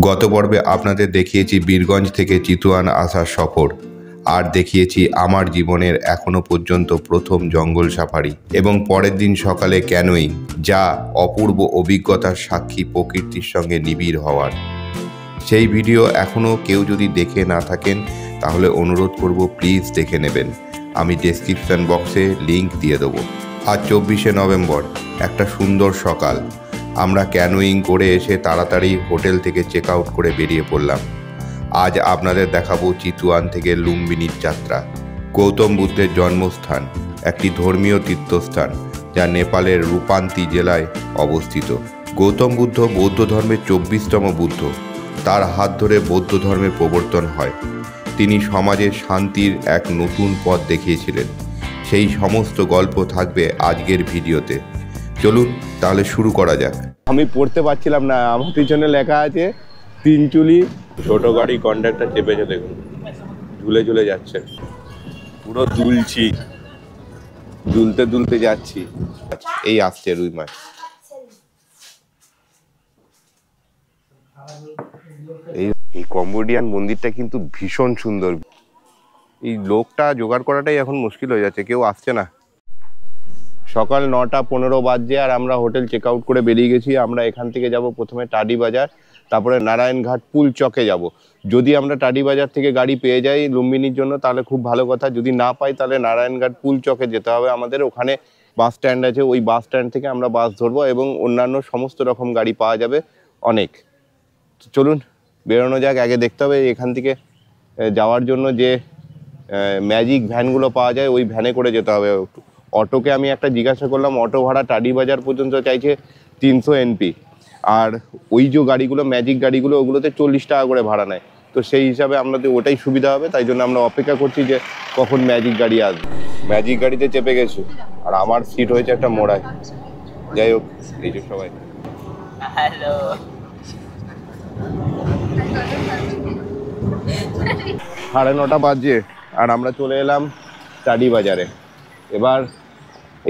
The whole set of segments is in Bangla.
গত পর্বে আপনাদের দেখিয়েছি বীরগঞ্জ থেকে চিতুয়ান আসার সফর, আর দেখিয়েছি আমার জীবনের এখনো পর্যন্ত প্রথম জঙ্গল সাফারি এবং পরের দিন সকালে ক্যানোয়িং, যা অপূর্ব অভিজ্ঞতার সাক্ষী প্রকৃতির সঙ্গে নিবিড় হওয়ার। সেই ভিডিও এখনও কেউ যদি দেখে না থাকেন তাহলে অনুরোধ করব প্লিজ দেখে নেবেন। আমি ডেসক্রিপশন বক্সে লিংক দিয়ে দেবো। আজ 24শে নভেম্বর, একটা সুন্দর সকাল। আমরা ক্যানোয়িং করে এসে তাড়াতাড়ি হোটেল থেকে চেক আউট করে বেরিয়ে পড়লাম। আজ আপনাদের দেখাবো চিতুয়ান থেকে লুম্বিনীর যাত্রা। গৌতম বুদ্ধের জন্মস্থান, একটি ধর্মীয় তীর্থস্থান যা নেপালের রূপান্তী জেলায় অবস্থিত। গৌতম বুদ্ধ বৌদ্ধ ধর্মের 24তম বুদ্ধ। তার হাত ধরে বৌদ্ধ ধর্মের প্রবর্তন হয়। তিনি সমাজে শান্তির এক নতুন পথ দেখিয়েছিলেন। সেই সমস্ত গল্প থাকবে আজকের ভিডিওতে। চলুন তাহলে শুরু করা যাক। আমি পড়তে পারছিলাম না, আমার পিছনে লেখা আছে তিনচুলি। ছোট গাড়ি কন্ডাক্টর চেপেছে, দেখুন ঝুলে ঝুলে যাচ্ছে। পুরো দুলছি, দুলতে দুলতে যাচ্ছি। এই আসছে রুই মাছ। এই কম্বোডিয়ান মন্দিরটা কিন্তু ভীষণ সুন্দর। এই লোকটা জোগাড় করাটাই এখন মুশকিল হয়ে যাচ্ছে, কেউ আসছে না। সকাল 9টা 15 বাজছে আর আমরা হোটেল চেক আউট করে বেরিয়ে গেছি। আমরা এখান থেকে যাব প্রথমে টাডি বাজার, তারপরে নারায়ণঘাট পুল চকে যাব। যদি আমরা টাডি বাজার থেকে গাড়ি পেয়ে যাই লুম্বিনীর জন্য তাহলে খুব ভালো কথা, যদি না পাই তাহলে নারায়ণঘাট পুল চকে যেতে হবে আমাদের। ওখানে বাস স্ট্যান্ড আছে, ওই বাস স্ট্যান্ড থেকে আমরা বাস ধরবো এবং অন্যান্য সমস্ত রকম গাড়ি পাওয়া যাবে অনেক। চলুন বেরোনো যাক। আগে দেখতে হবে এখান থেকে যাওয়ার জন্য যে ম্যাজিক ভ্যানগুলো পাওয়া যায় ওই ভ্যানে করে যেতে হবে। অটোকে আমি একটা জিজ্ঞাসা করলাম, অটো ভাড়া টাডি বাজার পর্যন্ত চাইছে 300 NP, আর ওই যে গাড়িগুলো ম্যাজিক গাড়িগুলো ওগুলোতে 40 টাকা করে ভাড়া নেয়। তো সেই হিসাবে আমাদের ওটাই সুবিধা হবে, তাই জন্য আমরা অপেক্ষা করছি যে কখন ম্যাজিক গাড়ি আসবে। ম্যাজিক গাড়িতে চেপে গেছি আর আমার সিট হয়েছে একটা মোড়ায়। যাই হোক, এই যে সবাই হ্যালো, 9:30 বাজছে আর আমরা চলে এলাম টাডি বাজারে। এবার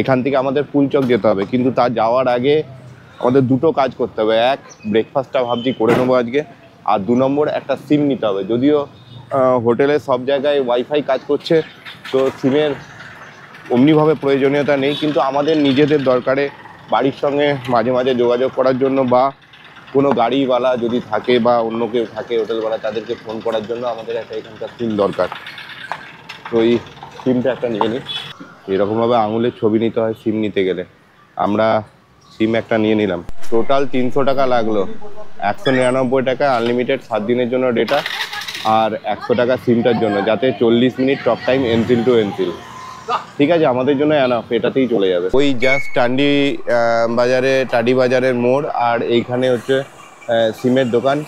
এখান থেকে আমাদের পুলচক যেতে হবে, কিন্তু তার যাওয়ার আগে আমাদের দুটো কাজ করতে হবে। এক, ব্রেকফাস্টটা ভাবছি করে নেবো আজকে, আর 2 নম্বর একটা সিম নিতে হবে। যদিও হোটেলে সব জায়গায় ওয়াইফাই কাজ করছে, তো সিমের অমনিভাবে প্রয়োজনীয়তা নেই, কিন্তু আমাদের নিজেদের দরকারে বাড়ির সঙ্গে মাঝে মাঝে যোগাযোগ করার জন্য, বা কোনো গাড়িওয়ালা যদি থাকে বা অন্য কেউ থাকে হোটেলওয়ালা, তাদেরকে ফোন করার জন্য আমাদের একটা এখানকার সিম দরকার। তো এই সিমটা একটা নিয়ে নিই। এরকমভাবে আঙুলের ছবি নিতে হয় সিম নিতে গেলে। আমরা সিম একটা নিয়ে নিলাম। টোটাল 300 টাকা লাগলো। 199 টাকা আনলিমিটেড 7 দিনের জন্য ডেটা, আর 100 টাকা সিমটার জন্য, যাতে 40 মিনিট টক টাইম এনসিল টু এনসিল। ঠিক আছে, আমাদের জন্য এনাফ, এটাতেই চলে যাবে। ওই জাস্ট টাডি বাজারের মোড়, আর এইখানে হচ্ছে সিমের দোকান।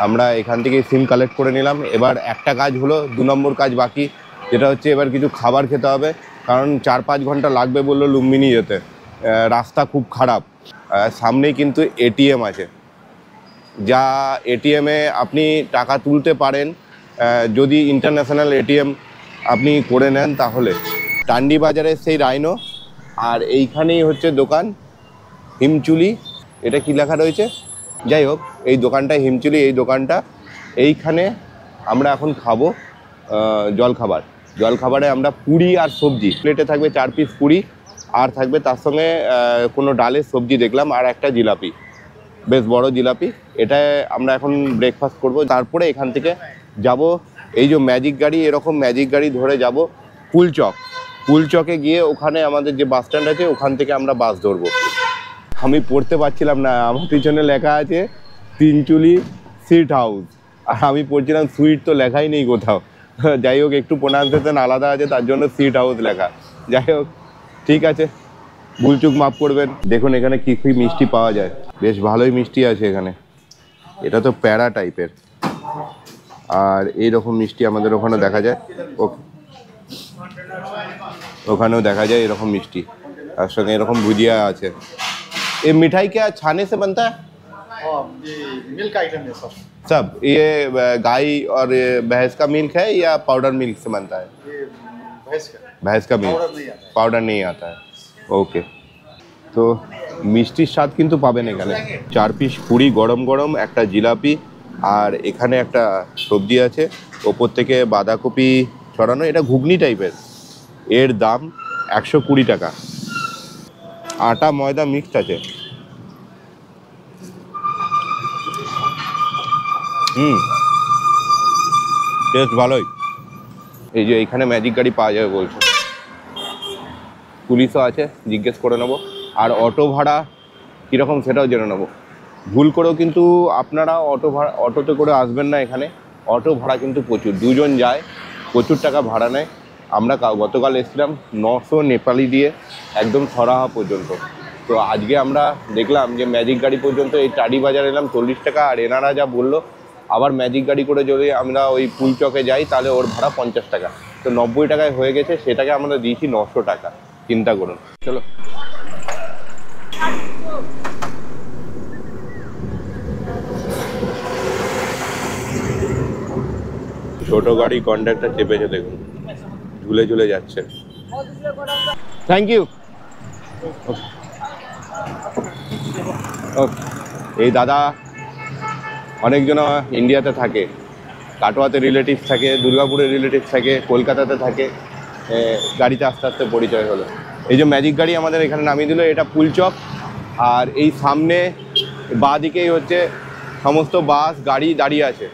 আমরা এখান থেকে সিম কালেক্ট করে নিলাম। এবার একটা কাজ হলো, 2 নম্বর কাজ বাকি, যেটা হচ্ছে এবার কিছু খাবার খেতে হবে, কারণ 4-5 ঘন্টা লাগবে বললো লুম্বিনী যেতে। রাস্তা খুব খারাপ। সামনেই কিন্তু এটিএম আছে, যা এটিএমে আপনি টাকা তুলতে পারেন যদি ইন্টারন্যাশনাল এটিএম আপনি করে নেন তাহলে। টান্ডি বাজারের সেই রাইনো, আর এইখানেই হচ্ছে দোকান হিমচুলি। এটা কি লেখা রয়েছে, যাই হোক এই দোকানটা হিমচুলি। এই দোকানটা, এইখানে আমরা এখন খাবো জলখাবারে আমরা পুরি আর সবজি। প্লেটে থাকবে 4 পিস পুরি, আর থাকবে তার সঙ্গে কোনো ডালের সবজি দেখলাম, আর একটা জিলাপি, বেশ বড় জিলাপি। এটা আমরা এখন ব্রেকফাস্ট করব। তারপরে এখান থেকে যাব এই যে ম্যাজিক গাড়ি, এরকম ম্যাজিক গাড়ি ধরে যাব পুলচকে গিয়ে ওখানে আমাদের যে বাস স্ট্যান্ড আছে ওখান থেকে আমরা বাস ধরবো। আমি পড়তে পারছিলাম না, আমার পিছনে লেখা আছে তিনচুলি সিট হাউস, আর আমি পড়ছিলাম সুইট, তো লেখাই নেই কোথাও। যাই হোক, একটু প্রোনাউন্সিয়েশন আলাদা আছে তার জন্য সিট হাউস লেখা। যাই হোক, ঠিক আছে, ভুলচুক মাফ করবেন। দেখুন এখানে কী কী মিষ্টি পাওয়া যায়, বেশ ভালোই মিষ্টি আছে এখানে। এটা তো প্যারা টাইপের, আর এইরকম মিষ্টি আমাদের ওখানে দেখা যায়, ওখানেও দেখা যায় এরকম মিষ্টি। তার সঙ্গে এরকম ভুজিয়া আছে। ये मिठाई क्या छाने से बनता है? ये मिल्क आइटम है सब ये गाय और भैंस का मिल्क है या पाउडर मिल्क से बनता है? ये भैंस का मिल्क, पाउडर नहीं आता है। ओके, তো মিষ্টির স্বাদ কিন্তু পাবেন এখানে। 4 পিস পুরি গরম গরম, একটা জিলাপি, আর এখানে একটা সবজি আছে, ওপর থেকে বাঁধাকপি ছড়ানো, এটা ঘুগনি টাইপের। এর দাম 120 টাকা। আটা ময়দা মিক্সড আছে। টেস্ট ভালোই। এই যে এইখানে ম্যাজিক গাড়ি পাওয়া যাবে বলছে, পুলিশও আছে, জিজ্ঞেস করে নেবো। আর অটো ভাড়া কীরকম সেটাও জেনে নেবো। ভুল করেও কিন্তু আপনারা অটোতে করে আসবেন না এখানে, অটো ভাড়া কিন্তু প্রচুর, দুজন যায়, প্রচুর টাকা ভাড়া নেয়। আমরা গতকাল এসেছিলাম 900 নেপালি দিয়ে একদম সরাহা পর্যন্ত। তো আজকে আমরা দেখলাম যে ম্যাজিক গাড়ি পর্যন্ত এই টাডি বাজার এলাম 40 টাকা। আর এনারা যা বললো, আবার ম্যাজিক গাড়ি করে যদি আমরা ওই পুল চকে যাই তাহলে ওর ভাড়া 50 টাকা। তো 90 টাকায় হয়ে গেছে, সেটাকে আমরা দিয়েছি 900 টাকা। চিন্তা করুন। চলো ছোট গাড়ি কন্ডাক্টর চেপেছে, দেখুন ঝুলে ঝুলে যাচ্ছে। Thank you. এই দাদা অনেকজন ইন্ডিয়াতে থাকে, কাটোয়াতে রিলেটিভস থাকে, দুর্গাপুরে রিলেটিভস থাকে, কলকাতাতে থাকে। গাড়িতে আস্তে আস্তে পরিচয় হলো। এই যে ম্যাজিক গাড়ি আমাদের এখানে নামিয়ে দিল, এটা পুলচক। আর এই সামনে বাঁ দিকেই হচ্ছে সমস্ত বাস গাড়ি দাঁড়িয়ে আছে।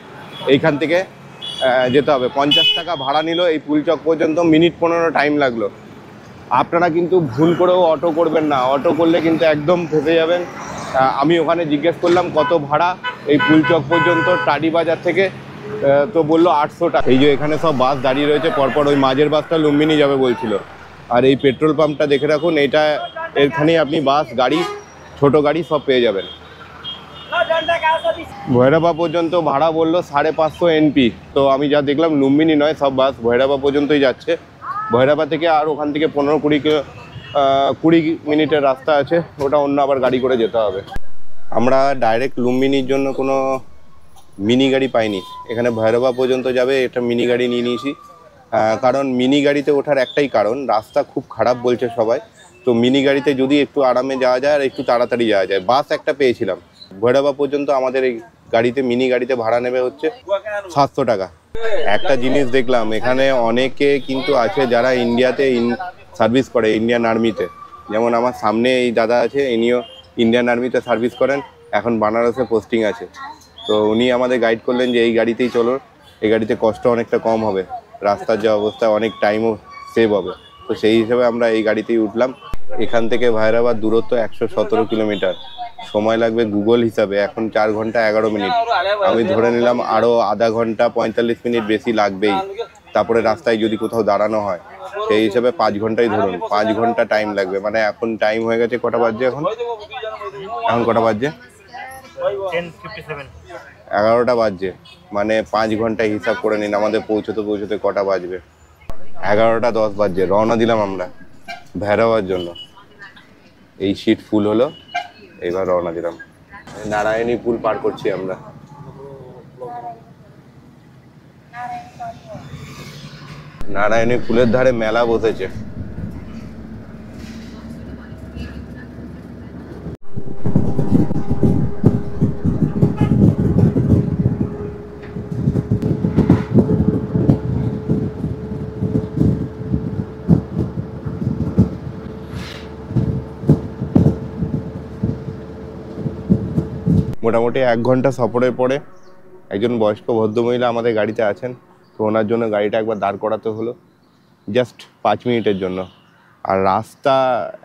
এইখান থেকে যেতে হবে। 50 টাকা ভাড়া নিল এই পুলচক পর্যন্ত, মিনিট 15 টাইম লাগলো। আপনারা কিন্তু ভুল করেও অটো করবেন না, অটো করলে কিন্তু একদম ফেসে যাবেন। আমি ওখানে জিজ্ঞেস করলাম কত ভাড়া এই পুলচক পর্যন্ত টাডি বাজার থেকে, তো বললো 800 টাকা। এই যে এখানে সব বাস দাঁড়িয়ে রয়েছে পরপর, ওই মাঝের বাসটা লুম্বিনী যাবে বলছিল। আর এই পেট্রোল পাম্পটা দেখে রাখুন, এটা এখানেই আপনি বাস গাড়ি ছোট গাড়ি সব পেয়ে যাবেন। ভৈরবা পর্যন্ত ভাড়া বললো 550 এনপি। তো আমি যা দেখলাম লুম্বিনী নয়, সব বাস ভৈরবা পর্যন্তই যাচ্ছে। ভৈরবা থেকে আর ওখান থেকে 15-20 মিনিটের রাস্তা আছে, ওটা অন্য আবার গাড়ি করে যেতে হবে। আমরা ডাইরেক্ট লুম্বিনীর জন্য কোনো মিনি গাড়ি পাইনি, এখানে ভৈরবা পর্যন্ত যাবে এটা মিনি গাড়ি নিয়ে নিয়েছি। কারণ মিনি গাড়িতে ওঠার একটাই কারণ, রাস্তা খুব খারাপ বলছে সবাই। তো মিনি গাড়িতে যদি একটু আরামে যাওয়া যায় আর একটু তাড়াতাড়ি যাওয়া যায়। বাস একটা পেয়েছিলাম ভৈরবা পর্যন্ত, আমাদের এই গাড়িতে মিনি গাড়িতে ভাড়া নেবে হচ্ছে 700 টাকা। একটা জিনিস দেখলাম, এখানে অনেকে কিন্তু আছে যারা ইন্ডিয়াতে সার্ভিস করে, ইন্ডিয়ান আর্মিতে। যেমন আমার সামনে এই দাদা আছে, ইনিও ইন্ডিয়ান আর্মিতে সার্ভিস করেন, এখন বানারসে পোস্টিং আছে। তো উনি আমাদের গাইড করলেন যে এই গাড়িতেই চলো, এই গাড়িতে কষ্ট অনেকটা কম হবে, রাস্তার যা অবস্থা, অনেক টাইমও সেভ হবে। তো সেই হিসেবে আমরা এই গাড়িতেই উঠলাম। এখান থেকে ভাইরাবাদ দূরত্ব 117 কিলোমিটার, সময় লাগবে গুগল হিসাবে এখন 4 ঘন্টা 11 মিনিট। আমি ধরে নিলাম আরও আধা ঘন্টা 45 মিনিট বেশি লাগবেই। তারপরে রাস্তায় যদি কোথাও দাঁড়ানো হয়, সেই হিসেবে 5 ঘন্টাই ধরুন, 5 ঘন্টা টাইম লাগবে। মানে এখন টাইম হয়ে গেছে, কটা বাজছে এখন কটা বাজছে 11টা বাজছে। মানে 5 ঘন্টায় হিসাব করে নিন আমাদের পৌঁছতে কটা বাজবে। 11টা 10 বাজছে। রওনা দিলাম আমরা ভৈরবার জন্য। এই সিট ফুল হলো, এবার রওনা দিলাম। নারায়ণী পুল পার করছি আমরা। নারায়ণী পুলের ধারে মেলা বসেছে। মোটামুটি 1 ঘন্টা সফরের পরে একজন বয়স্ক ভদ্রমহিলা আমাদের গাড়িতে আছেন। তো ওনার জন্য গাড়িটা একবার দাঁড় করাতে হলো, জাস্ট 5 মিনিটের জন্য। আর রাস্তা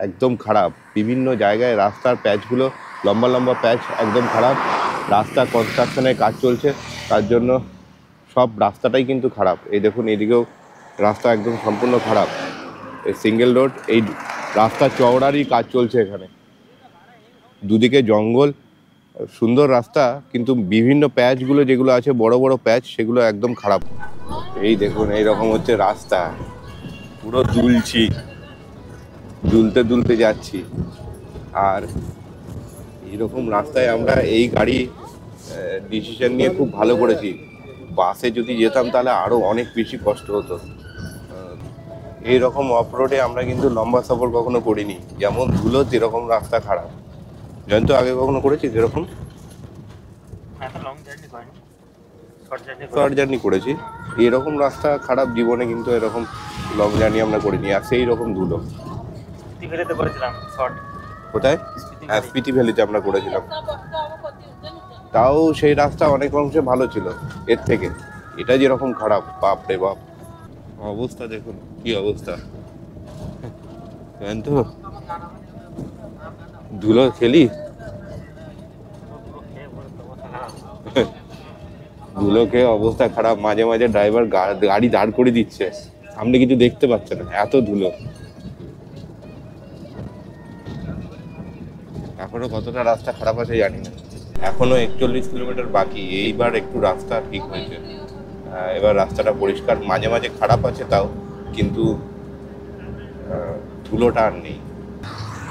একদম খারাপ, বিভিন্ন জায়গায় রাস্তার প্যাচগুলো লম্বা লম্বা প্যাচ, একদম খারাপ রাস্তা। কনস্ট্রাকশনের কাজ চলছে, তার জন্য সব রাস্তাটাই কিন্তু খারাপ। এই দেখুন, এদিকেও রাস্তা একদম সম্পূর্ণ খারাপ। এই সিঙ্গেল রোড, এই রাস্তা চওড়ারই কাজ চলছে এখানে। দুদিকে জঙ্গল, সুন্দর রাস্তা, কিন্তু বিভিন্ন প্যাচগুলো যেগুলো আছে বড় বড় প্যাচ, সেগুলো একদম খারাপ। এই দেখুন, এইরকম হচ্ছে রাস্তা, পুরো দুলতে যাচ্ছি। আর এইরকম রাস্তায় আমরা এই গাড়ি ডিসিশন নিয়ে খুব ভালো করেছি। বাসে যদি যেতাম তাহলে আরও অনেক বেশি কষ্ট হতো। এইরকম অফ রোডে আমরা কিন্তু লম্বা সফর কখনো করিনি। যেমন ধুলো যেরকম রাস্তা খারাপ। জয়ন্ত আগে কখনো করেছিস এরকম? শর্ট জার্নি করেছি। এরকম রাস্তা খারাপ জীবনে কিন্তু এরকম লং জার্নি আমরা করিনি। আর সেই রকম ধুলো। কোথায়? হ্যাঁ, স্পিতি ভ্যালিতে আমরা করেছিলাম। তাও সেই রাস্তা অনেক অংশে ভালো ছিল এর থেকে। এটা যেরকম খারাপ, বাপ রে বাপ। অবস্থা দেখুন কি অবস্থা। তো ধুলো খেলি, ধুলো খেয়ে অবস্থা খারাপ। মাঝে মাঝে ড্রাইভার গাড়ি দাঁড় করে দিচ্ছে, সামনে কিছু দেখতে পাচ্ছে না, এত ধুলো। এখনো কতটা রাস্তা খারাপ আছে জানি না। এখনো 41 কিলোমিটার বাকি। এইবার একটু রাস্তা ঠিক হয়েছে, এবার রাস্তাটা পরিষ্কার। মাঝে মাঝে খারাপ আছে তাও, কিন্তু ধুলোটা আর নেই।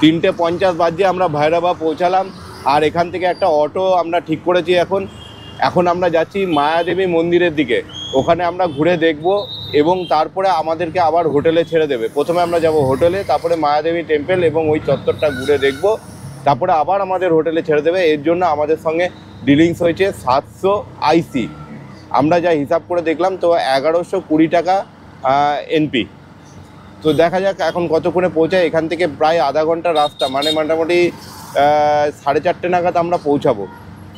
3:50 বাজে আমরা ভৈরবা পৌঁছালাম। আর এখান থেকে একটা অটো আমরা ঠিক করেছি। এখন আমরা যাচ্ছি মায়াদেবী মন্দিরের দিকে। ওখানে আমরা ঘুরে দেখব এবং তারপরে আমাদেরকে আবার হোটেলে ছেড়ে দেবে। প্রথমে আমরা যাব হোটেলে, তারপরে মায়াদেবী টেম্পল এবং ওই চত্বরটা ঘুরে দেখব, তারপরে আবার আমাদের হোটেলে ছেড়ে দেবে। এর জন্য আমাদের সঙ্গে ডিলিংস হয়েছে 700 আইসি। আমরা যা হিসাব করে দেখলাম তো 1120 টাকা এনপি। তো দেখা যাক এখন কতক্ষণে পৌঁছায়। এখান থেকে প্রায় আধা ঘন্টা রাস্তা, মানে মোটামুটি 4:30 নাগাদ আমরা পৌঁছাবো।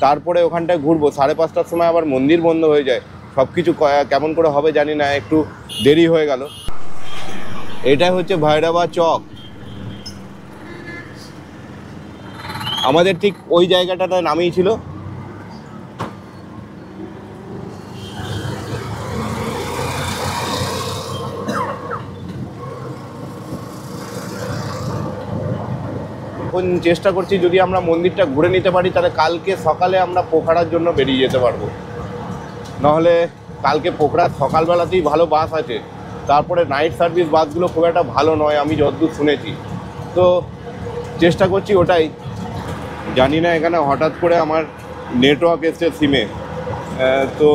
তারপরে ওখানটায় ঘুরবো। 5:30টার সময় আবার মন্দির বন্ধ হয়ে যায়। সব কিছু কেমন করে হবে জানি না, একটু দেরি হয়ে গেল। এটাই হচ্ছে ভৈরবা চক। আমাদের ঠিক ওই জায়গাটাতে নামিয়েছিল। এখন চেষ্টা করছি যদি আমরা মন্দিরটা ঘুরে নিতে পারি তাহলে কালকে সকালে আমরা পোখরার জন্য বেরিয়ে যেতে পারবো। নাহলে কালকে পোখরার সকালবেলাতেই ভালো বাস আছে, তারপরে নাইট সার্ভিস বাসগুলো খুব একটা ভালো নয় আমি যতদূর শুনেছি। তো চেষ্টা করছি ওটাই। জানি না এখানে হঠাৎ করে আমার নেটওয়ার্ক এসছে সিমে। তো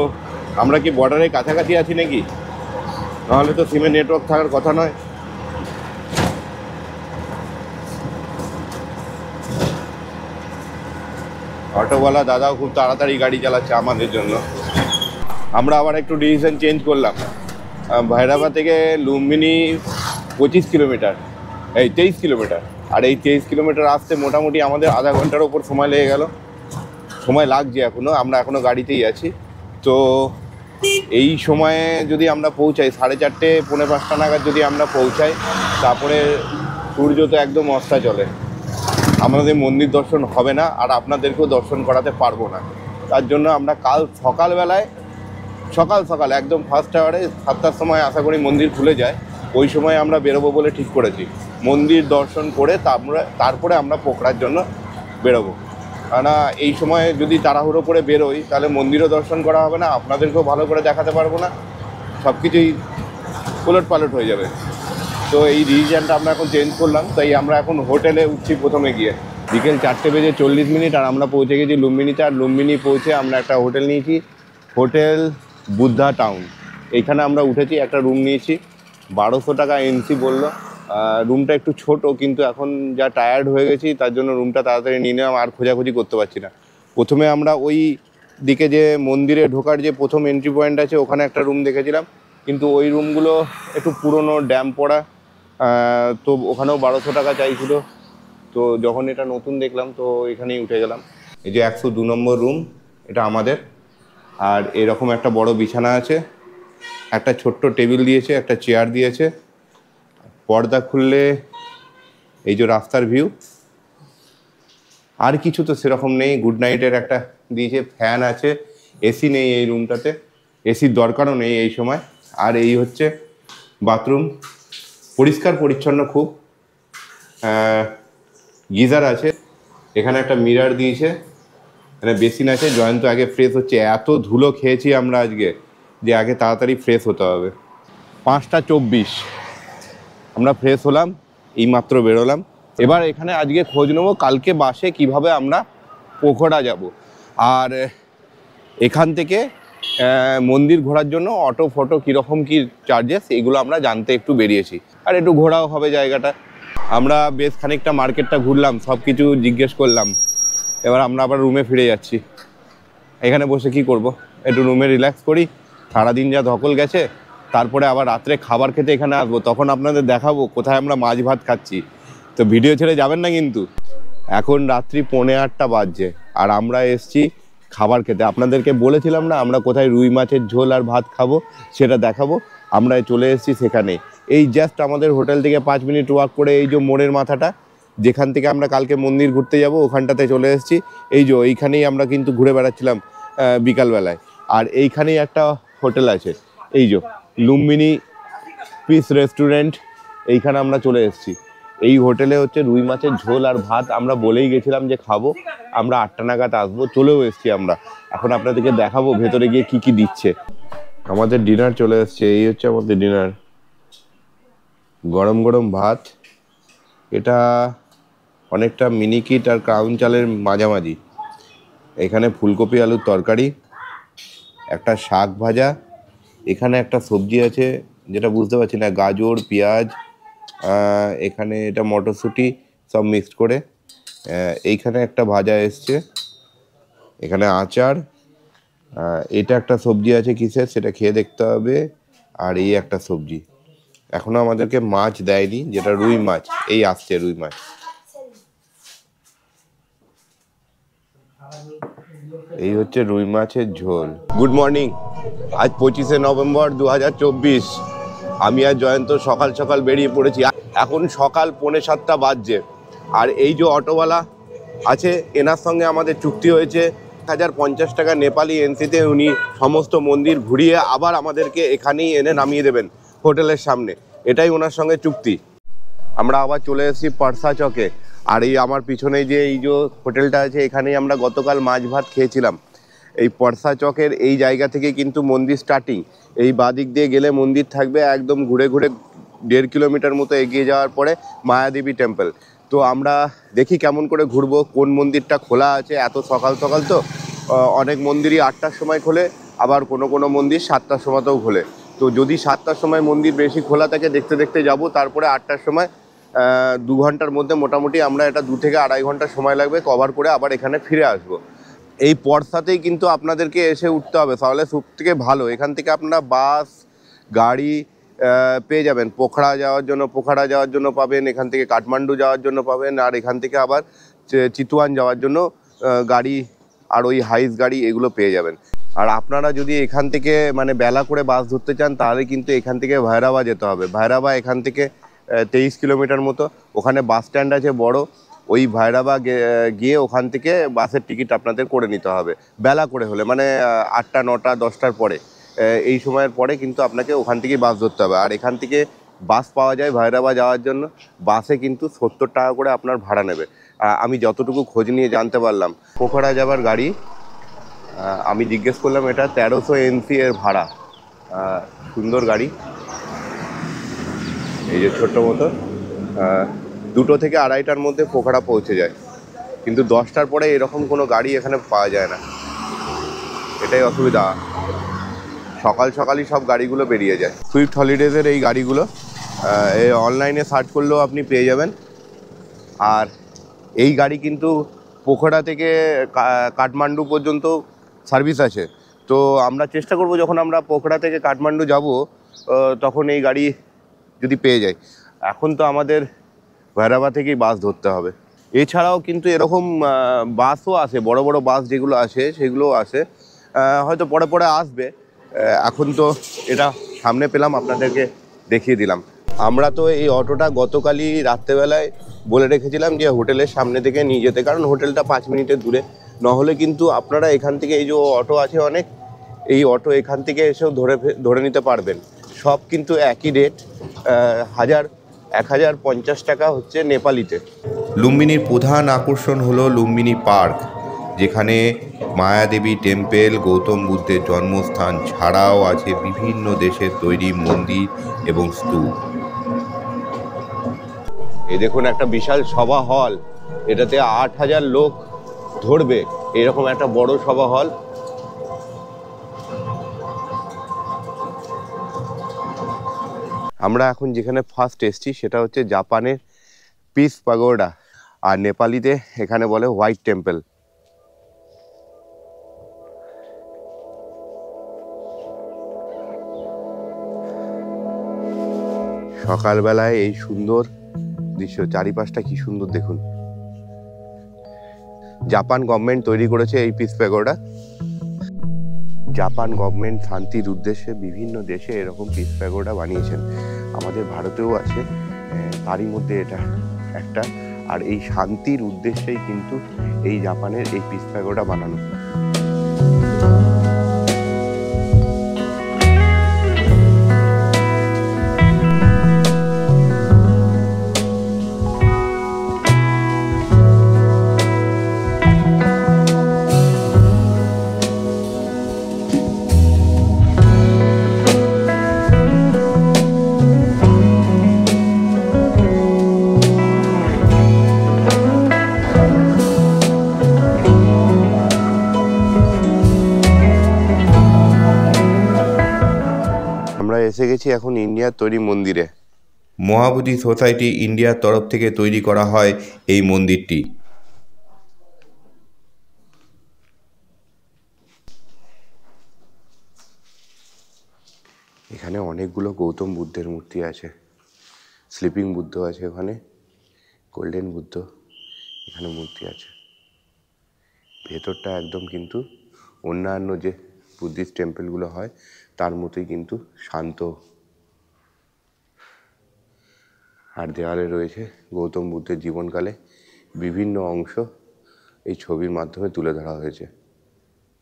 আমরা কি বর্ডারের কাছাকাছি আছি নাকি? নাহলে তো সিমে নেটওয়ার্ক থাকার কথা নয়। অটোওয়ালা দাদাও খুব তাড়াতাড়ি গাড়ি চালাচ্ছে আমাদের জন্য। আমরা আবার একটু ডিসিশন চেঞ্জ করলাম। ভৈরবা থেকে লুম্বিনী 25 কিলোমিটার, এই 23 কিলোমিটার। আর এই 23 কিলোমিটার আসতে মোটামুটি আমাদের আধা ঘন্টার ওপর সময় লেগে গেল। সময় লাগছে এখনও, আমরা এখনও গাড়িতেই আছি। তো এই সময়ে যদি আমরা পৌঁছাই 4:30 পৌনে 5টা নাগাদ যদি আমরা পৌঁছাই, তারপরে সূর্য তো একদম অস্তা চলে, আমাদের মন্দির দর্শন হবে না আর আপনাদেরকেও দর্শন করাতে পারবো না। তার জন্য আমরা কাল সকালবেলায় সকাল একদম ফার্স্ট আওয়ারে 7টার সময় আশা করি মন্দির খুলে যায়, ওই সময় আমরা বেরোবো বলে ঠিক করেছি। মন্দির দর্শন করে তারপরে আমরা পোখরার জন্য বেরোবো। কেননা এই সময় যদি তাড়াহুড়ো করে বেরোই তাহলে মন্দিরও দর্শন করা হবে না, আপনাদেরকেও ভালো করে দেখাতে পারবো না, সব কিছুই উলটপালট হয়ে যাবে। তো এই ডিসিশনটা আমরা এখন চেঞ্জ করলাম। তাই আমরা এখন হোটেলে উঠছি প্রথমে গিয়ে। বিকেল 4:40 আর আমরা পৌঁছে গেছি লুম্বিনীতে। আর লুম্বিনী পৌঁছে আমরা একটা হোটেল নিয়েছি, হোটেল বুদ্ধা টাউন। এইখানে আমরা উঠেছি, একটা রুম নিয়েছি। 1200 টাকা এনসি বললো। রুমটা একটু ছোট, কিন্তু এখন যা টায়ার্ড হয়ে গেছি তার জন্য রুমটা তাড়াতাড়ি নিয়ে নিলাম, আর খোঁজাখুঁজি করতে পারছি না। প্রথমে আমরা ওই দিকে যে মন্দিরে ঢোকার যে প্রথম এন্ট্রি পয়েন্ট আছে ওখানে একটা রুম দেখেছিলাম, কিন্তু ওই রুমগুলো একটু পুরনো, ড্যাম পড়া। তো ওখানেও 1200 টাকা চাইছিল। তো যখন এটা নতুন দেখলাম তো এখানেই উঠে গেলাম। এই যে 102 নম্বর রুম, এটা আমাদের। আর এরকম একটা বড় বিছানা আছে, একটা ছোট্ট টেবিল দিয়েছে, একটা চেয়ার দিয়েছে। পর্দা খুললে এই যে রাস্তার ভিউ। আর কিছু তো সেরকম নেই। গুড নাইটের একটা দিয়েছে, ফ্যান আছে, এসি নেই এই রুমটাতে, এসির দরকারও নেই এই সময়। আর এই হচ্ছে বাথরুম, পরিষ্কার পরিচ্ছন্ন খুব। গিজার আছে, এখানে একটা মিরর দিয়েছে, এখানে বেসিন আছে। জয়ন্ত আগে ফ্রেশ হচ্ছে, এত ধুলো খেয়েছি আমরা আজকে যে আগে তাড়াতাড়ি ফ্রেশ হতে হবে। 5:24 আমরা ফ্রেশ হলাম, এইমাত্র বেরোলাম। এবার এখানে আজকে খোঁজ নেবো কালকে বাসে কিভাবে আমরা পোখরা যাব। আর এখান থেকে মন্দির ঘোরার জন্য অটো ফটো কীরকম কী চার্জেস, এগুলো আমরা জানতে একটু বেরিয়েছি। আর একটু ঘোরাও হবে জায়গাটা। আমরা বেশ খানিকটা মার্কেটটা ঘুরলাম, সব কিছু জিজ্ঞেস করলাম। এবার আমরা আবার রুমে ফিরে যাচ্ছি। এখানে বসে কি করব, একটু রুমে রিল্যাক্স করি, সারাদিন যা ধকল গেছে, তারপরে আবার রাত্রে খাবার খেতে এখানে আসবো, তখন আপনাদের দেখাবো কোথায় আমরা মাছ ভাত খাচ্ছি। তো ভিডিও ছেড়ে যাবেন না কিন্তু। এখন রাত্রি 8:45 বাজছে আর আমরা এসছি খাবার খেতে। আপনাদেরকে বলেছিলাম না আমরা কোথায় রুই মাছের ঝোল আর ভাত খাবো, সেটা দেখাবো। আমরা চলে এসেছি সেখানে। এই জাস্ট আমাদের হোটেল থেকে 5 মিনিট ওয়াক করে এই যে মোড়ের মাথাটা, যেখান থেকে আমরা কালকে মন্দির ঘুরতে যাব, ওখানটাতে চলে এসেছি। এই যে এইখানেই আমরা কিন্তু ঘুরে বেড়াচ্ছিলাম বিকালবেলায়। আর এইখানেই একটা হোটেল আছে, এই যে লুম্বিনী পিস রেস্টুরেন্ট, এইখানে আমরা চলে এসেছি। এই হোটেলে হচ্ছে রুই মাছের ঝোল আর ভাত আমরা বলেই গেছিলাম যে খাবো, আমরা 8টা নাগাদ আসবো, চলেও এসেছি আমরা। এখন আপনাদেরকে দেখাবো ভেতরে গিয়ে কি কি দিচ্ছে। আমাদের ডিনার চলে এসছে, এই হচ্ছে আমাদের ডিনার। গরম গরম ভাত, এটা অনেকটা মিনিকিট আর ক্রাউন চালের মাঝামাঝি। এখানে ফুলকপি আলুর তরকারি, একটা শাক ভাজা, এখানে একটা সবজি আছে যেটা বুঝতে পারছি না, গাজর পেঁয়াজ, এখানে এটা মটরশুঁটি সব মিক্সড করে, এইখানে একটা ভাজা এসছে, এখানে আচার, এটা একটা সবজি আছে কিসের সেটা খেয়ে দেখতে হবে, আর এই একটা সবজি। এখনো আমাদেরকে মাছ দেয়নি, যেটা রুই মাছ, এই আসছে রুই মাছ। এই হচ্ছে রুই মাছের ঝোল। গুড মর্নিং, আজ 25শে নভেম্বর 2024। আমি আর জয়ন্ত সকাল সকাল বেরিয়ে পড়েছি। এখন সকাল 6:45 বাজছে। আর এই যে অটোওয়ালা আছে, এনার সঙ্গে আমাদের চুক্তি হয়েছে 1050 টাকা নেপালি এনসিতে উনি সমস্ত মন্দির ঘুরিয়ে আবার আমাদেরকে এখানেই এনে নামিয়ে দেবেন হোটেলের সামনে। এটাই ওনার সঙ্গে চুক্তি। আমরা আবার চলে এসেছি পারসা চকে। আর এই আমার পিছনে যে এই যে হোটেলটা আছে, এখানেই আমরা গতকাল মাছ ভাত খেয়েছিলাম। এই পারসা চকের এই জায়গা থেকে কিন্তু মন্দির স্টার্টিং। এই বাদিক দিয়ে গেলে মন্দির থাকবে, একদম ঘুরে ঘুরে 1.5 কিলোমিটার মতো এগিয়ে যাওয়ার পরে মায়াদেবী টেম্পল। তো আমরা দেখি কেমন করে ঘুরবো, কোন মন্দিরটা খোলা আছে। এত সকাল সকাল তো অনেক মন্দিরই 8টার সময় খোলে, আবার কোনো কোনো মন্দির 7টার সময়তেও খোলে। তো যদি 7টার সময় মন্দির বেশি খোলা থাকে দেখতে দেখতে যাব, তারপরে 8টার সময় 2 ঘন্টার মধ্যে মোটামুটি আমরা এটা 2 থেকে 2.5 ঘন্টা সময় লাগবে কভার করে আবার এখানে ফিরে আসব। এই পরসাতেই কিন্তু আপনাদেরকে এসে উঠতে হবে, তাহলে সব থেকে ভালো। এখান থেকে আপনারা বাস গাড়ি পেয়ে যাবেন। পোখরা যাওয়ার জন্য পাবেন, এখান থেকে কাঠমান্ডু যাওয়ার জন্য পাবেন, আর এখান থেকে আবার চিতুয়ান যাওয়ার জন্য গাড়ি আর ওই হাইস গাড়ি এগুলো পেয়ে যাবেন। আর আপনারা যদি এখান থেকে মানে বেলা করে বাস ধরতে চান, তাহলে কিন্তু এখান থেকে ভৈরবা যেতে হবে। ভৈরবা এখান থেকে 23 কিলোমিটার মতো। ওখানে বাস স্ট্যান্ড আছে বড়, ওই ভৈরবা গিয়ে ওখান থেকে বাসের টিকিট আপনাদের করে নিতে হবে বেলা করে হলে, মানে 8টা 9টা 10টার পরে। এই সময়ের পরে কিন্তু আপনাকে ওখান থেকেই বাস ধরতে হবে। আর এখান থেকে বাস পাওয়া যায় ভৈরবা যাওয়ার জন্য, বাসে কিন্তু 70 টাকা করে আপনার ভাড়া নেবে। আমি যতটুকু খোঁজ নিয়ে জানতে পারলাম, পোখরা যাবার গাড়ি আমি জিজ্ঞেস করলাম, এটা 1300 NC এর ভাড়া। সুন্দর গাড়ি, এই যে ছোট্ট মতো। 2টো থেকে 2:30টার মধ্যে পোখরা পৌঁছে যায়, কিন্তু 10টার পরে এরকম কোনো গাড়ি এখানে পাওয়া যায় না, এটাই অসুবিধা। সকাল সকালই সব গাড়িগুলো বেরিয়ে যায়। সুইফট হলিডেজের এই গাড়িগুলো অনলাইনে সার্চ করলেও আপনি পেয়ে যাবেন। আর এই গাড়ি কিন্তু পোখরা থেকে কাঠমান্ডু পর্যন্ত সার্ভিস আছে। তো আমরা চেষ্টা করব যখন আমরা পোখরা থেকে কাঠমান্ডু যাব তখন এই গাড়ি যদি পেয়ে যাই। এখন তো আমাদের ভৈরবা থেকেই বাস ধরতে হবে। এছাড়াও কিন্তু এরকম বাসও আসে, বড় বড় বাস যেগুলো আসে সেগুলোও আসে, হয়তো পরে পরে আসবে। এখন তো এটা সামনে পেলাম, আপনাদেরকে দেখিয়ে দিলাম। আমরা তো এই অটোটা গতকালই রাত্রেবেলায় বলে রেখেছিলাম যে হোটেলের সামনে থেকে নিয়ে যেতে, কারণ হোটেলটা 5 মিনিটের দূরে। নাহলে কিন্তু আপনারা এখান থেকে এই যে অটো আছে অনেক, এই অটো এখান থেকে এসেও ধরে নিতে পারবেন। সব কিন্তু একই রেট, 1050 টাকা হচ্ছে নেপালিতে। লুম্বিনীর প্রধান আকর্ষণ হলো লুম্বিনী পার্ক, যেখানে মায়াদেবী টেম্পল, গৌতম বুদ্ধের জন্মস্থান ছাড়াও আছে বিভিন্ন দেশের তৈরি মন্দির এবং স্তূপ। এই দেখুন একটা বিশাল সভা হল, এটাতে 8000 লোক ধরবে, এরকম একটা বড় সভা হল। আমরা এখন যেখানে ফার্স্ট এসছি সেটা হচ্ছে জাপানের পিস পাগোডা, আর নেপালিতে এখানে বলে হোয়াইট টেম্পল। সকালবেলায় এই সুন্দর দৃশ্য, চারিপাশটা কি সুন্দর দেখুন। জাপান গভর্নমেন্ট তৈরি করেছে এই পিস প্যাগোডা। জাপান গভর্নমেন্ট শান্তির উদ্দেশ্যে বিভিন্ন দেশে এরকম পিস প্যাগোডা বানিয়েছেন, আমাদের ভারতেও আছে, তারই মধ্যে এটা একটা। আর এই শান্তির উদ্দেশ্যেই কিন্তু এই জাপানের এই পিস প্যাগোডা বানানো। আমরা এসে গেছি এখন ইন্ডিয়ার তৈরি মন্দিরে। মহাবোধি সোসাইটি ইন্ডিয়ার তরফ থেকে তৈরি করা হয় এই মন্দিরটি। এখানে অনেকগুলো গৌতম বুদ্ধের মূর্তি আছে, স্লিপিং বুদ্ধ আছে, ওখানে গোল্ডেন বুদ্ধ, এখানে মূর্তি আছে। ভেতরটা একদম কিন্তু অন্যান্য যে বুদ্ধিস্ট টেম্পলগুলো হয় তার মতোই কিন্তু শান্ত। আর দেওয়ালে রয়েছে গৌতম বুদ্ধের জীবনকালে বিভিন্ন অংশ এই ছবির মাধ্যমে তুলে ধরা হয়েছে।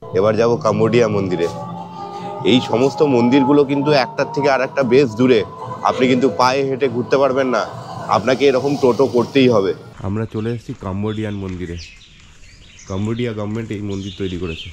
এবার যাব কাম্বোডিয়া মন্দিরে। এই সমস্ত মন্দিরগুলো কিন্তু একটার থেকে আর একটা বেশ দূরে, আপনি কিন্তু পায়ে হেঁটে ঘুরতে পারবেন না, আপনাকে এরকম টোটো করতেই হবে। আমরা চলে এসেছি কাম্বোডিয়ান মন্দিরে। কাম্বোডিয়া গভর্নমেন্ট এই মন্দির তৈরি করেছে।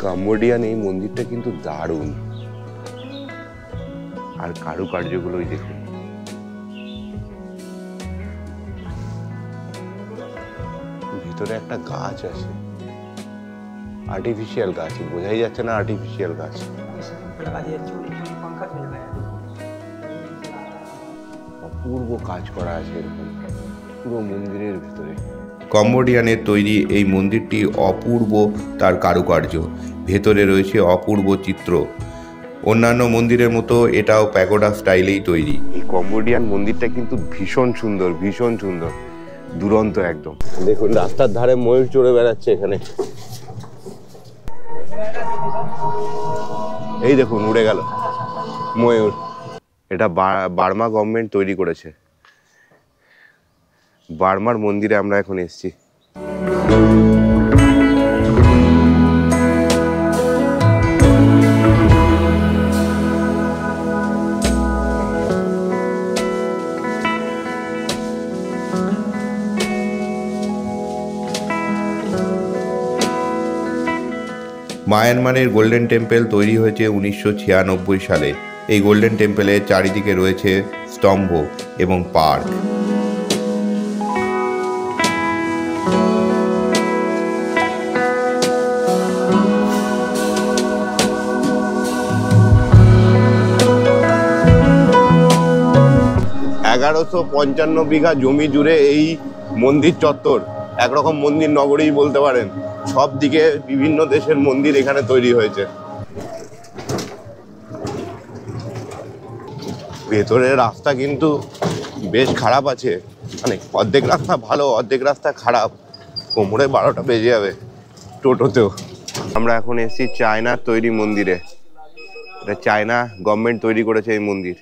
কাম্বোডিয়ান এই মন্দিরটা কিন্তু দারুণ, আর কারুকার্যগুলোই দেখুন। ভিতরে একটা গাছ আছে, আর্টিফিশিয়াল গাছ, বোঝাই যাচ্ছে না আর্টিফিশিয়াল গাছ। অপূর্ব কাজ করা আছে এরকম পুরো মন্দিরের ভিতরে। কম্বোডিয়ানের তৈরি এই মন্দিরটি অপূর্ব তার কারুকার্য, ভেতরে রয়েছে অপূর্ব চিত্র। অন্যান্য মন্দিরের মতো এটাও প্যাগোডা স্টাইলেই তৈরি। এই কম্বোডিয়ান মন্দিরটা কিন্তু ভীষণ সুন্দর, ভীষণ সুন্দর, দুরন্ত একদম। দেখুন রাস্তার ধারে ময়ূর চড়ে বেড়াচ্ছে এখানে, এই দেখুন উড়ে গেল ময়ূর। এটা বার্মা গভর্নমেন্ট তৈরি করেছে। বার্মার মন্দিরে আমরা এখন এসেছি। মায়ানমারের গোল্ডেন টেম্পল তৈরি হয়েছে 1996 সালে। এই গোল্ডেন টেম্পলের চারিদিকে রয়েছে স্তম্ভ এবং পার্ক। $1155 বিঘা জমি জুড়ে এই মন্দির চত্বর, একরকম মন্দির নগরীই বলতে পারেন। সব দিকে বিভিন্ন দেশের মন্দির এখানে তৈরি হয়েছে। ভেতরের রাস্তা কিন্তু বেশ খারাপ আছে, মানে অর্ধেক রাস্তা ভালো, অর্ধেক রাস্তা খারাপ। কোমরে 12টা বেজে যাবে টোটোতেও। আমরা এখন এসেছি চায়নার তৈরি মন্দিরে। এটা চায়না গভর্নমেন্ট তৈরি করেছে এই মন্দির।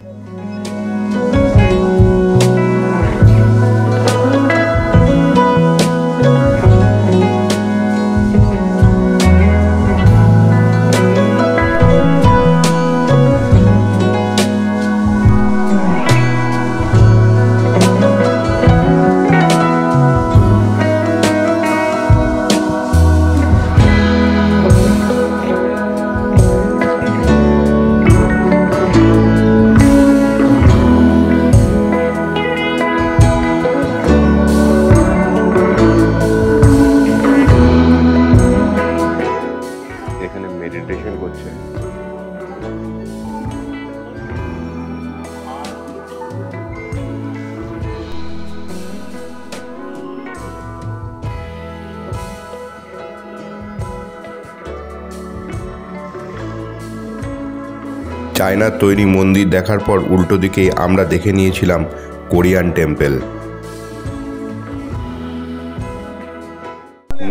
চায়নার তৈরি মন্দির দেখার পর উল্টো দিকে আমরা দেখে নিয়েছিলাম কোরিয়ান টেম্পল।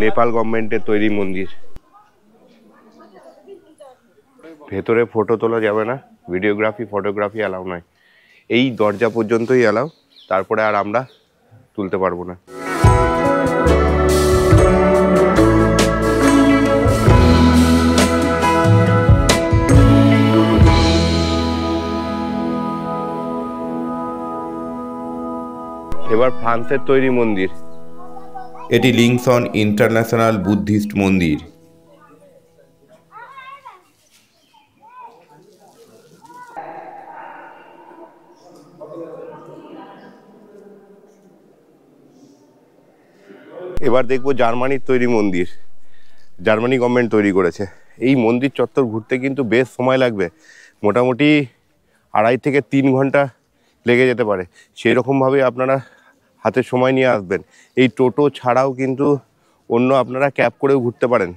নেপাল গভর্নমেন্টের তৈরি মন্দির। ভেতরে ফটো তোলা যাবে না, ভিডিওগ্রাফি ফটোগ্রাফি অ্যালাউ নয়। এই দরজা পর্যন্তই অ্যালাউ, তারপরে আর আমরা তুলতে পারবো না। এবার ফ্রান্সের তৈরি মন্দির। এটি লিংসন ইন্টারন্যাশনাল বুদ্ধিস্ট মন্দির। এবার দেখবো জার্মানির তৈরি মন্দির। জার্মানি গভর্নমেন্ট তৈরি করেছে। এই মন্দির চত্বর ঘুরতে কিন্তু বেশ সময় লাগবে, মোটামুটি 2.5 থেকে 3 ঘন্টা লেগে যেতে পারে। সেই রকমভাবে আপনারা হাতে সময় নিয়ে আসবেন। এই টোটো ছাড়াও কিন্তু অন্য আপনারা ক্যাব করেও ঘুরতে পারেন।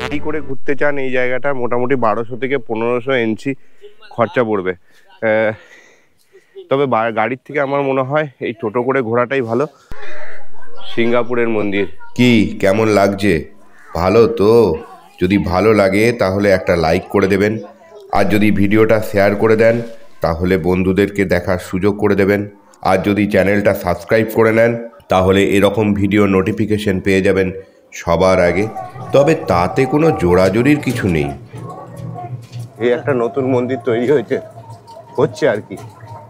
গাড়ি করে ঘুরতে চান এই জায়গাটা মোটামুটি 1200 থেকে 1500 এনসি খরচা পড়বে। তবে গাড়ির থেকে আমার মনে হয় এই টোটো করে ঘোরাটাই ভালো। সিঙ্গাপুরের মন্দির কি কেমন লাগছে? ভালো তো? যদি ভালো লাগে তাহলে একটা লাইক করে দেবেন, আর যদি ভিডিওটা শেয়ার করে দেন তাহলে বন্ধুদেরকে দেখার সুযোগ করে দেবেন, আর যদি চ্যানেলটা সাবস্ক্রাইব করে নেন তাহলে এরকম ভিডিও নোটিফিকেশন পেয়ে যাবেন সবার আগে। তবে তাতে কোনো জোড়াজুড়ির কিছু নেই। এই একটা নতুন মন্দির তৈরি হচ্ছে আর কি,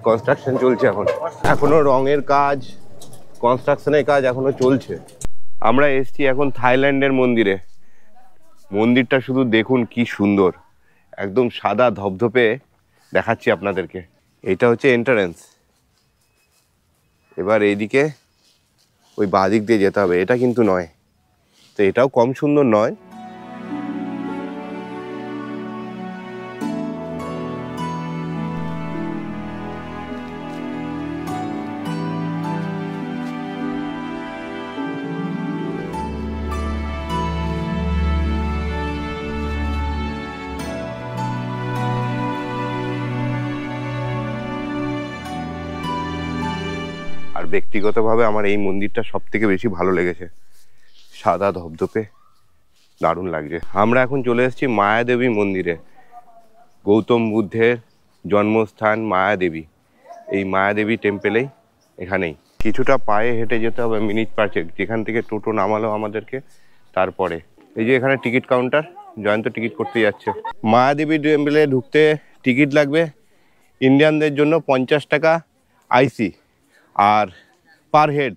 কনস্ট্রাকশন চলছে এখনো রঙের কাজ, কনস্ট্রাকশনের কাজ এখনো চলছে। আমরা এসছি এখন থাইল্যান্ডের মন্দিরে। মন্দিরটা শুধু দেখুন কি সুন্দর, একদম সাদা ধপধপে। দেখাচ্ছি আপনাদেরকে। এটা হচ্ছে এন্ট্রান্স। এবার এইদিকে ওই বাঁদিক দিয়ে যেতে হবে, এটা কিন্তু নয়। তো এটাও কম সুন্দর নয়। আর ব্যক্তিগতভাবে আমার এই মন্দিরটা সব থেকে বেশি ভালো লেগেছে, সাদা ধপধপে, দারুণ লাগছে। আমরা এখন চলে এসেছি মায়াদেবী মন্দিরে। গৌতম বুদ্ধের জন্মস্থান মায়াদেবী। এই মায়াদেবী টেম্পেলেই এখানেই। কিছুটা পায়ে হেঁটে যেতে হবে, মিনিট 5 যেখান থেকে টোটো নামালো আমাদেরকে। তারপরে এই যে এখানে টিকিট কাউন্টার, জয়ন্ত টিকিট করতে যাচ্ছে। মায়াদেবী টেম্পেলে ঢুকতে টিকিট লাগবে ইন্ডিয়ানদের জন্য 50 টাকা আইসি আর পার হেড।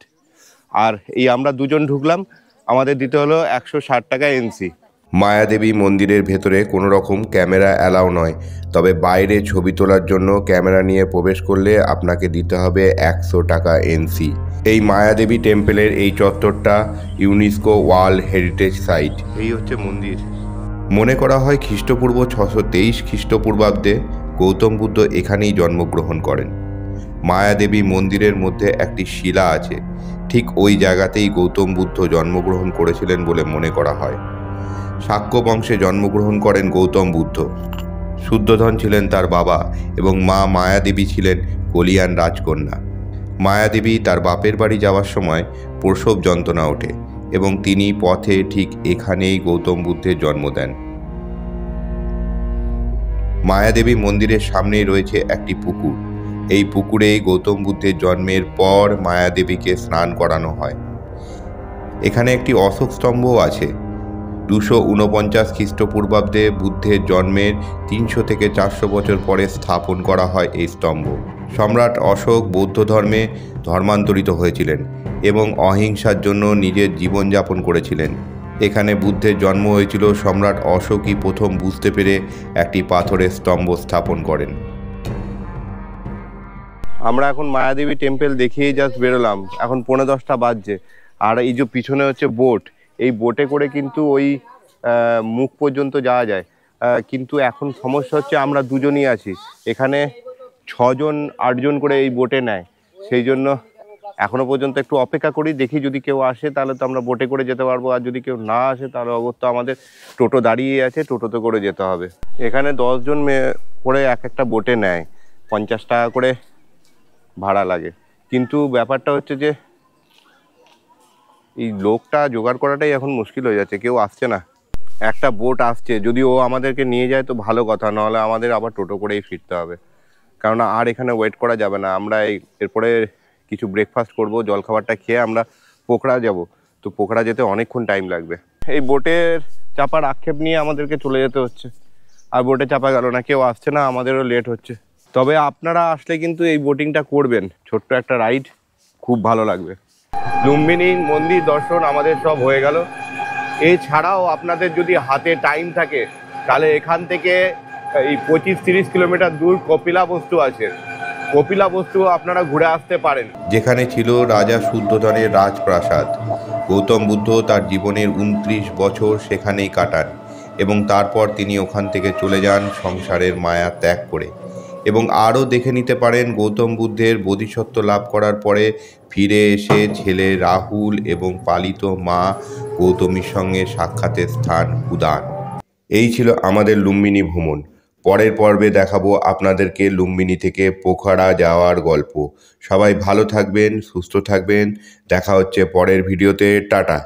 আর এই আমরা দুজন ঢুকলাম, আমাদের দিতে হলো 160 টাকা এনসি। মায়াদেবী মন্দিরের ভেতরে কোনো রকম ক্যামেরা অ্যালাউ নয়, তবে বাইরে ছবি তোলার জন্য ক্যামেরা নিয়ে প্রবেশ করলে আপনাকে দিতে হবে 100 টাকা এনসি। এই মায়াদেবী টেম্পলের এই চত্বরটা ইউনেস্কো ওয়ার্ল্ড হেরিটেজ সাইট। এই হচ্ছে মন্দির। মনে করা হয় খ্রিস্টপূর্ব 623 খ্রিস্টপূর্বাব্দে গৌতম বুদ্ধ এখানেই জন্মগ্রহণ করেন। মায়াদেবী মন্দিরের মধ্যে একটি শিলা আছে, ঠিক ওই জায়গাতেই গৌতম বুদ্ধ জন্মগ্রহণ করেছিলেন বলে মনে করা হয়। শাক্য বংশে জন্মগ্রহণ করেন গৌতম বুদ্ধ। শুদ্ধোধন ছিলেন তার বাবা এবং মা মায়াদেবী ছিলেন কলিয়ান রাজকন্যা। মায়াদেবী তার বাপের বাড়ি যাওয়ার সময় প্রসব যন্ত্রণা ওঠে এবং তিনি পথে ঠিক এখানেই গৌতম বুদ্ধের জন্ম দেন। মায়াদেবী মন্দিরের সামনেই রয়েছে একটি পুকুর। এই পুকুরে গৌতম বুদ্ধের জন্মের পর মায়াদেবীকে স্নান করানো হয়। এখানে একটি অশোক স্তম্ভও আছে। 249 খ্রিস্টপূর্বাব্দে বুদ্ধের জন্মের 300 থেকে 400 বছর পরে স্থাপন করা হয় এই স্তম্ভ। সম্রাট অশোক বৌদ্ধ ধর্মে ধর্মান্তরিত হয়েছিলেন এবং অহিংসার জন্য নিজের জীবনযাপন করেছিলেন। এখানে বুদ্ধের জন্ম হয়েছিল। সম্রাট অশোকই প্রথম বুঝতে পেরে একটি পাথরের স্তম্ভ স্থাপন করেন। আমরা এখন মায়াদেবী টেম্পল দেখিয়ে জাস্ট বেরোলাম, এখন 9:45 বাজছে। আর এই যে পিছনে হচ্ছে বোট, এই বোটে করে কিন্তু ওই মুখ পর্যন্ত যাওয়া যায়। কিন্তু এখন সমস্যা হচ্ছে আমরা দুজনই আছি, এখানে 6জন 8জন করে এই বোটে নেয়। সেই জন্য এখনো পর্যন্ত একটু অপেক্ষা করি, দেখি যদি কেউ আসে তাহলে তো আমরা বোটে করে যেতে পারবো, আর যদি কেউ না আসে তাহলে অবশ্য আমাদের টোটো দাঁড়িয়ে আছে, টোটোতে করে যেতে হবে। এখানে 10 জন মেয়ে করে এক একটা বোটে নেয়, 50 টাকা করে ভাড়া লাগে। কিন্তু ব্যাপারটা হচ্ছে যে এই লোকটা জোগাড় করাটাই এখন মুশকিল হয়ে যাচ্ছে, কেউ আসছে না। একটা বোট আসছে, যদি ও আমাদেরকে নিয়ে যায় তো ভালো কথা, নাহলে আমাদের আবার টোটো করেই ফিরতে হবে, কারণ আর এখানে ওয়েট করা যাবে না। আমরা এরপরে কিছু ব্রেকফাস্ট করব, জলখাবারটা খেয়ে আমরা পোখরা যাব, তো পোখরা যেতে অনেকক্ষণ টাইম লাগবে। এই বোটের চাপার আক্ষেপ নিয়ে আমাদেরকে চলে যেতে হচ্ছে, আর বোটে চাপা গেল না, কেউ আসছে না, আমাদেরও লেট হচ্ছে। তবে আপনারা আসলে কিন্তু এই বোটিংটা করবেন, ছোট্ট একটা রাইড, খুব ভালো লাগবে। লুম্বিনী মন্দির দর্শন আমাদের সব হয়ে গেল। এছাড়াও আপনাদের যদি হাতে টাইম থাকে তাহলে এখান থেকে এই 25-30 কিলোমিটার দূর কপিলাবস্তু আছে, কপিলাবস্তু আপনারা ঘুরে আসতে পারেন, যেখানে ছিল রাজা শুদ্ধোধনের রাজপ্রাসাদ। গৌতম বুদ্ধ তার জীবনের 29 বছর সেখানেই কাটান এবং তারপর তিনি ওখান থেকে চলে যান সংসারের মায়া ত্যাগ করে। এবং আরও দেখে নিতে পারেন গৌতম বুদ্ধের বোধিসত্ত্ব লাভ করার পরে ফিরে এসে ছেলে রাহুল এবং পালিত মা গৌতমীর সঙ্গে সাক্ষাতের স্থান উদান। এই ছিল আমাদের লুম্বিনী ভ্রমণ। পরের পর্বে দেখাবো আপনাদেরকে লুম্বিনী থেকে পোখরা যাওয়ার গল্প। সবাই ভালো থাকবেন, সুস্থ থাকবেন, দেখা হচ্ছে পরের ভিডিওতে। টাটা।